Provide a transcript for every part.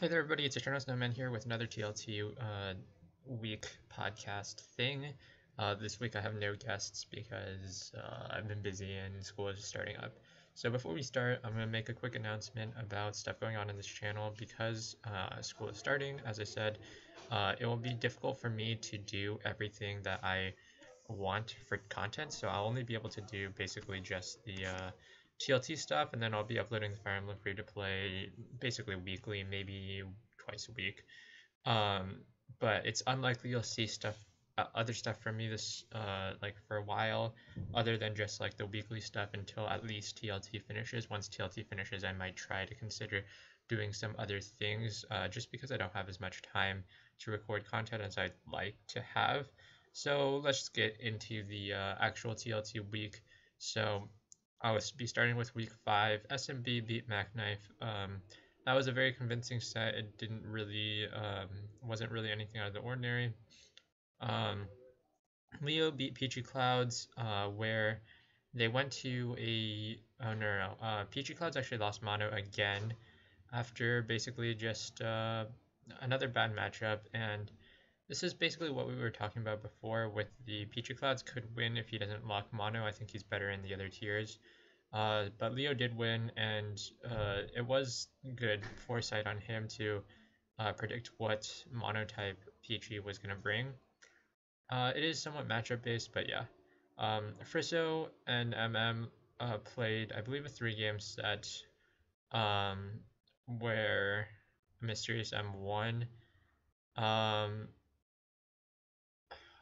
Hey there, everybody. It's Eternal Snowman here with another TLT week podcast thing. This week I have no guests because I've been busy and school is starting up. So before we start, I'm going to make a quick announcement about stuff going on in this channel because school is starting. As I said, it will be difficult for me to do everything that I want for content, so I'll only be able to do basically just the TLT stuff, and then I'll be uploading the Fire Emblem free to play basically weekly, maybe twice a week. Um, but it's unlikely you'll see other stuff from me this like for a while, other than just like the weekly stuff until at least TLT finishes. Once TLT finishes, I might try to consider doing some other things, just because I don't have as much time to record content as I'd like to have. So let's get into the actual TLT week. So I will be starting with week 5. SMB beat Mac Knife. That was a very convincing set. It didn't really, wasn't really anything out of the ordinary. Um, Leo beat Peachy Clouds, where they went to oh no. Peachy Clouds actually lost mono again after basically just another bad matchup, and this is basically what we were talking about before with the Peachy Clouds could win if he doesn't lock mono. I think he's better in the other tiers. But Leo did win, and it was good foresight on him to predict what monotype Peachy was going to bring. It is somewhat matchup based, but yeah. Frisso and MM played, I believe, a 3-game set um, where Mysterious M won.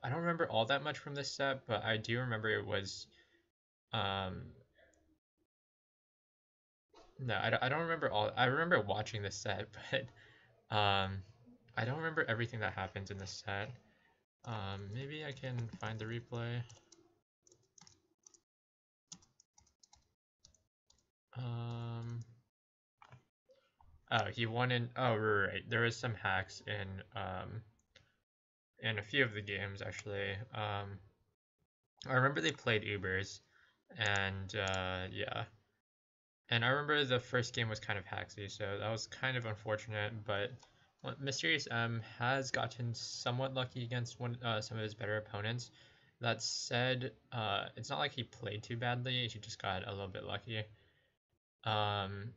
I don't remember all that much from this set, but I do remember it was um, no, I don't remember all. I remember watching the set, but I don't remember everything that happens in the set. Maybe I can find the replay. Um, oh, he won in. Oh, right. There was some hacks in a few of the games actually. I remember they played Ubers, and yeah. And I remember the first game was kind of hacksy, so that was kind of unfortunate. But Mysterious M has gotten somewhat lucky against some of his better opponents. That said, it's not like he played too badly. He just got a little bit lucky. Um,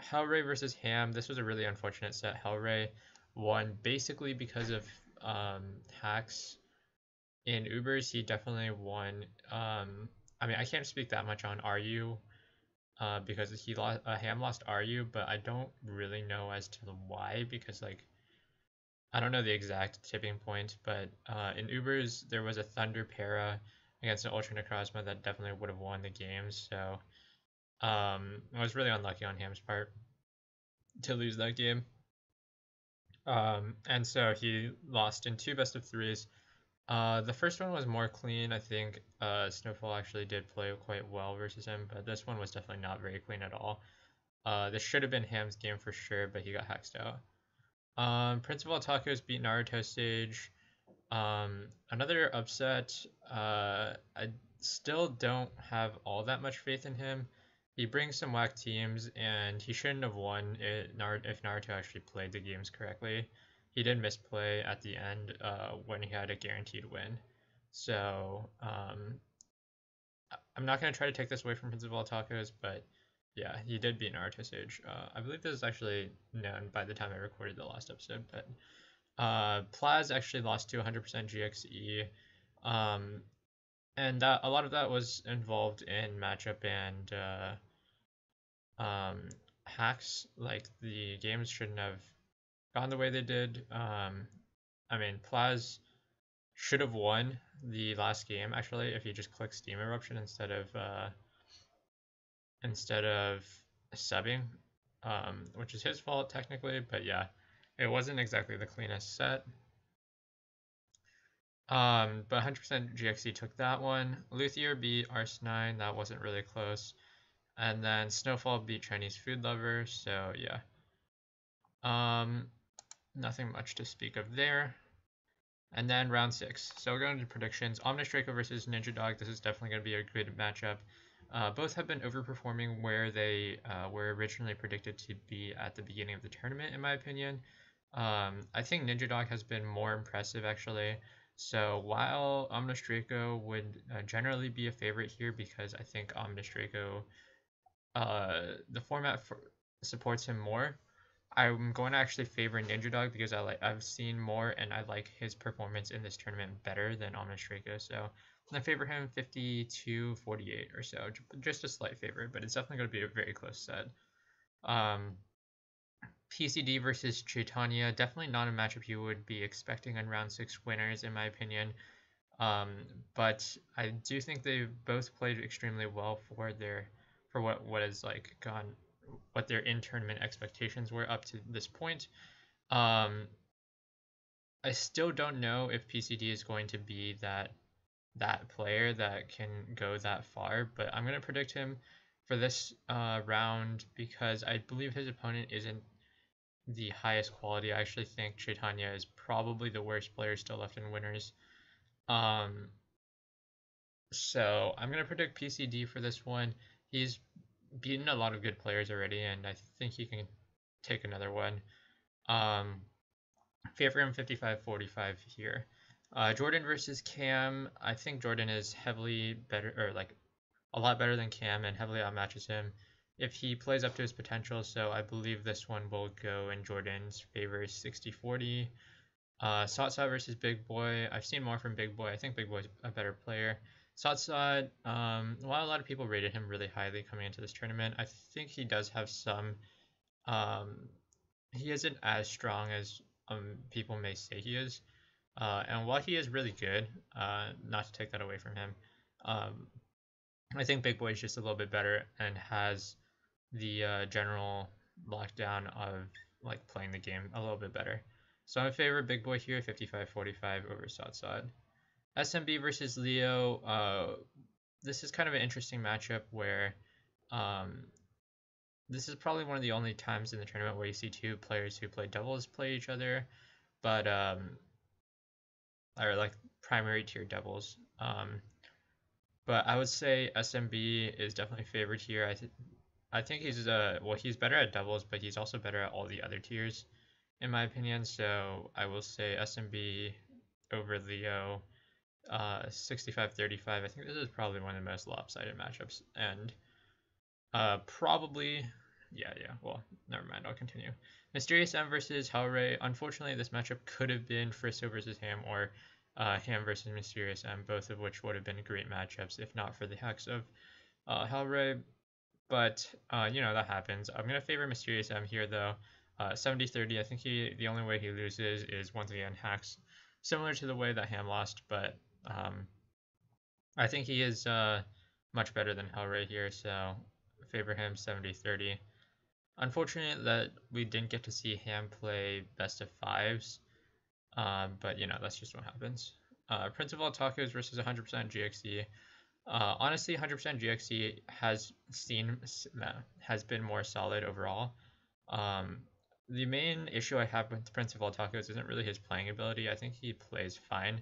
Hellray versus Ham. This was a really unfortunate set. Hellray won basically because of hacks in Ubers. He definitely won. I mean, I can't speak that much on RU because he lost. Ham lost RU, but I don't really know as to the why because like I don't know the exact tipping point, but in Ubers there was a Thunder Para against an Ultra Necrozma that definitely would have won the game. So I was really unlucky on Ham's part to lose that game. And so he lost in 2 best-of-3s. The first one was more clean. I think Snowfall actually did play quite well versus him, but this one was definitely not very clean at all. This should have been Ham's game for sure, but he got hacked out. Principal Tacos beat Naruto Stage. Another upset. I still don't have all that much faith in him. He brings some whack teams, and he shouldn't have won if Naruto actually played the games correctly. He did misplay at the end when he had a guaranteed win. So I'm not going to try to take this away from Principal Tacos, but yeah, he did beat Naruto Sage. I believe this is actually known by the time I recorded the last episode, but Plaz actually lost to 100% GXE, and a lot of that was involved in matchup and hacks. Like the games shouldn't have gone the way they did. I mean, Plaz should have won the last game actually if he just clicked Steam Eruption instead of subbing, which is his fault technically. But yeah, it wasn't exactly the cleanest set. But 100% GXE took that one. Luthier beat Arse9, that wasn't really close. And then Snowfall beat Chinese Food Lover, so yeah. Nothing much to speak of there. And then round 6. So we're going to predictions. Omnistraker versus Ninja Dog. This is definitely going to be a good matchup. Both have been overperforming where they were originally predicted to be at the beginning of the tournament, in my opinion. I think Ninja Dog has been more impressive actually. So while Omnis Draco would generally be a favorite here because I think Omnis Draco, the format supports him more, I'm going to actually favor Ninja Dog because I've seen more and I like his performance in this tournament better than Omnis Draco. So I favor him 52-48 or so, just a slight favor, but it's definitely going to be a very close set. Um, PCD versus Chaitanya, definitely not a matchup you would be expecting on round 6 winners, in my opinion. Um, but I do think they both played extremely well for what has like gone what their in tournament expectations were up to this point. Um, I still don't know if PCD is going to be that player that can go that far, but I'm gonna predict him for this round because I believe his opponent isn't the highest quality. I actually think Chaitanya is probably the worst player still left in winners. Um, so I'm gonna predict PCD for this one. He's beaten a lot of good players already, and I think he can take another one. Um, favor him 55-45 here. Jordan versus Cam. I think Jordan is heavily better, or like a lot better than Cam, and heavily outmatches him if he plays up to his potential. So I believe this one will go in Jordan's favor 60-40. Satsat versus Big Boy. I've seen more from Big Boy. I think Big Boy's a better player. Satsat, while a lot of people rated him really highly coming into this tournament, I think he does have some. Um, he isn't as strong as people may say he is. And while he is really good, not to take that away from him, um, I think Big Boy is just a little bit better and has the general lockdown of like playing the game a little bit better. So I'm in favor of Big Boy here, 55-45 over Satsad. SMB versus Leo. This is kind of an interesting matchup where um, this is probably one of the only times in the tournament where you see two players who play doubles play each other, but or like primary tier doubles. But I would say SMB is definitely favored here. I think he's he's better at doubles, but he's also better at all the other tiers, in my opinion. So I will say SMB over Leo, 65-35. I think this is probably one of the most lopsided matchups, and probably, yeah. Well, never mind. I'll continue. Mysterious M versus Hellray. Unfortunately, this matchup could have been Fristo versus Ham or Ham versus Mysterious M, both of which would have been great matchups if not for the hacks of Hellray. But that happens. I'm gonna favor Mysterious M here though. 70-30. I think the only way he loses is once again hacks, similar to the way that Ham lost. But I think he is much better than Hellray here, so favor him 70-30. Unfortunate that we didn't get to see Ham play best of fives, but that's just what happens. Prince of all tacos versus 100% GXE. Honestly, 100% GXE has been more solid overall. The main issue I have with Prince of all tacos isn't really his playing ability. I think he plays fine.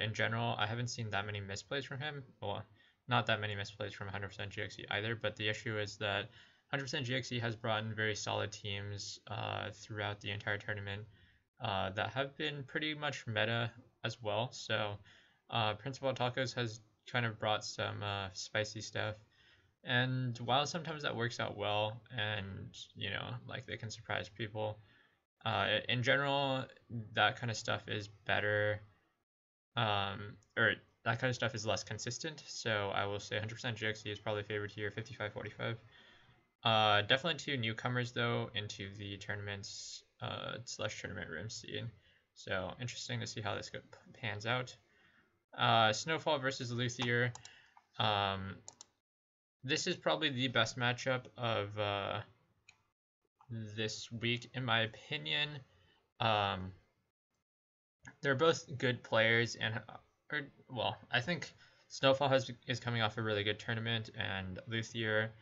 In general, I haven't seen that many misplays from him. Well, not that many misplays from 100% GXE either, but the issue is that 100% GXE has brought in very solid teams throughout the entire tournament that have been pretty much meta as well. So Principal Tacos has kind of brought some spicy stuff. And while sometimes that works out well and, like they can surprise people, in general, that kind of stuff is better, or that kind of stuff is less consistent. So I will say 100% GXE is probably favored here, 55-45. Definitely two newcomers though into the tournaments slash tournament room scene. So interesting to see how this pans out. Snowfall versus Luthier. This is probably the best matchup of this week, in my opinion. They're both good players, and I think Snowfall is coming off a really good tournament, and Luthier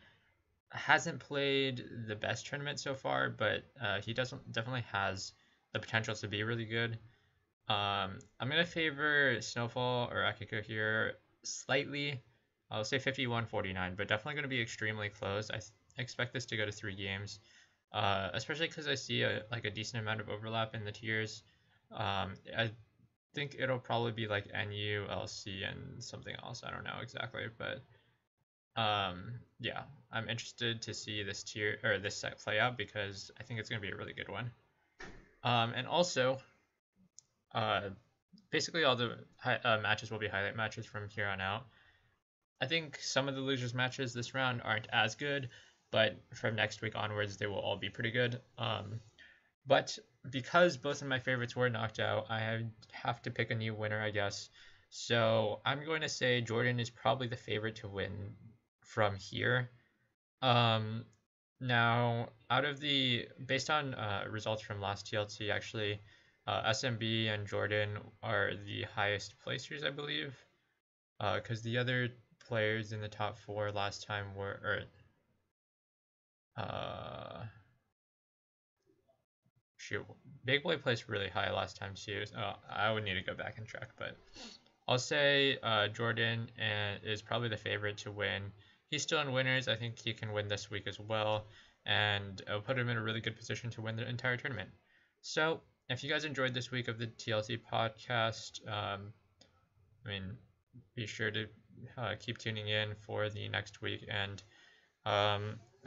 hasn't played the best tournament so far, but he definitely has the potential to be really good. I'm gonna favor Snowfall or Akiko here slightly. I'll say 51-49, but definitely going to be extremely close. I expect this to go to 3 games, especially because I see a decent amount of overlap in the tiers. I think it'll probably be like NU, LC, and something else. I don't know exactly, but yeah, I'm interested to see this tier or this set play out because I think it's going to be a really good one. And also, uh, basically all the matches will be highlight matches from here on out. I think some of the losers matches this round aren't as good, but from next week onwards they will all be pretty good. But because both of my favorites were knocked out, I have to pick a new winner, I guess. So I'm going to say Jordan is probably the favorite to win from here. Um, Now, out of the based on results from last TLT, actually, SMB and Jordan are the highest placers, I believe, because the other players in the top four last time were, or shoot, Big Boy placed really high last time too. I would need to go back and check, but I'll say Jordan is probably the favorite to win. He's still in winners. I think he can win this week as well, and it'll put him in a really good position to win the entire tournament. So, if you guys enjoyed this week of the TLT podcast, I mean, be sure to keep tuning in for the next week. And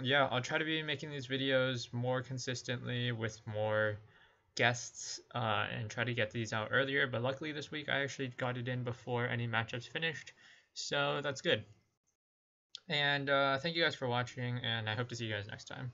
yeah, I'll try to be making these videos more consistently with more guests and try to get these out earlier. But luckily this week I actually got it in before any matchups finished, so that's good. And thank you guys for watching, and I hope to see you guys next time.